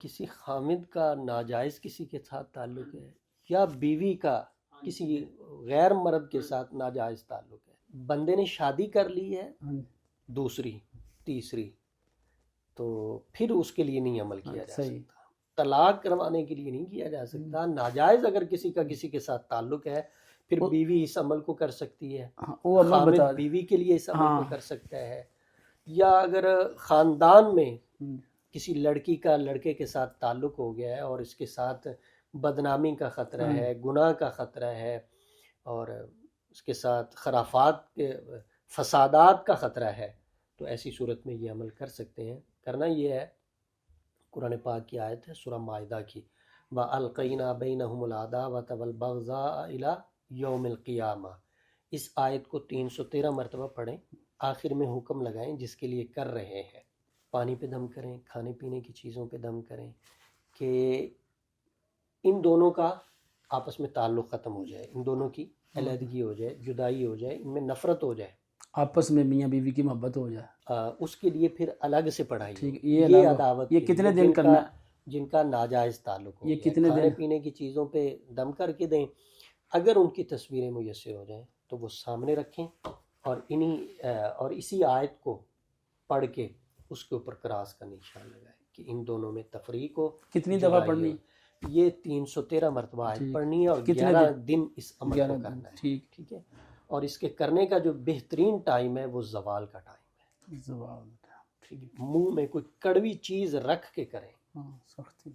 کسی خامد کا ناجائز کسی کے ساتھ تعلق ہے، یا بیوی کا کسی غیر مرد کے ساتھ ناجائز تعلق ہے، بندے نے شادی کر لی ہے دوسری تیسری، تو پھر اس کے لیے نہیں عمل کیا جا سکتا، طلاق کروانے کے لیے نہیں کیا جا سکتا۔ ناجائز اگر کسی کا کسی کے ساتھ تعلق ہے پھر بیوی اس عمل کو کر سکتی ہے، خامد بیوی کے لیے اس عمل کو کر سکتا ہے، یا اگر خاندان میں کسی لڑکی کا لڑکے کے ساتھ تعلق ہو گیا ہے اور اس کے ساتھ بدنامی کا خطرہ ہے، گناہ کا خطرہ ہے، اور اس کے ساتھ خرافات کے فسادات کا خطرہ ہے، تو ایسی صورت میں یہ عمل کر سکتے ہیں۔ کرنا یہ ہے، قرآن پاک کی آیت ہے سورہ مائدہ کی، وَأَلْقَيْنَا بَيْنَهُمُ الْعَدَاوَةَ وَالْبَغْضَاءَ إِلَى يَوْمِ الْقِيَامَةِ، اس آیت کو 313 مرتبہ پڑھیں، آخر میں حکم لگائیں جس کے لیے کر رہے ہیں، پانی پہ دم کریں، کھانے پینے کی چیزوں پہ دم کریں، کہ ان دونوں کا آپس میں تعلق ختم ہو جائے، ان دونوں کی علیحدگی ہو جائے، جدائی ہو جائے، ان میں نفرت ہو جائے، آپس میں میاں بیوی کی محبت ہو جائے، اس کے لیے پھر الگ سے پڑھائی ہو۔ یہ عداوت یہ کتنے دن کرنا، جن کا ناجائز تعلق ہو یہ گیا، کتنے کھانے دن؟ پینے کی چیزوں پہ دم کر کے دیں، اگر ان کی تصویریں میسر ہو جائیں تو وہ سامنے رکھیں، اور اسی آیت کو پڑھ کے اس کے اوپر کراس کا نشان لگائیں کہ ان دونوں میں تفریق ہو۔ کتنی دفعہ پڑھنی؟ یہ 313 مرتبہ آیت پڑھنی ہے، اور 11 دن اس عمل کو کرنا ہے، ٹھیک ہے۔ اور اس کے کرنے کا جو بہترین ٹائم ہے وہ زوال کا ٹائم ہے، زوال، ٹھیک ہے، منہ میں کوئی کڑوی چیز رکھ کے کریں، سختی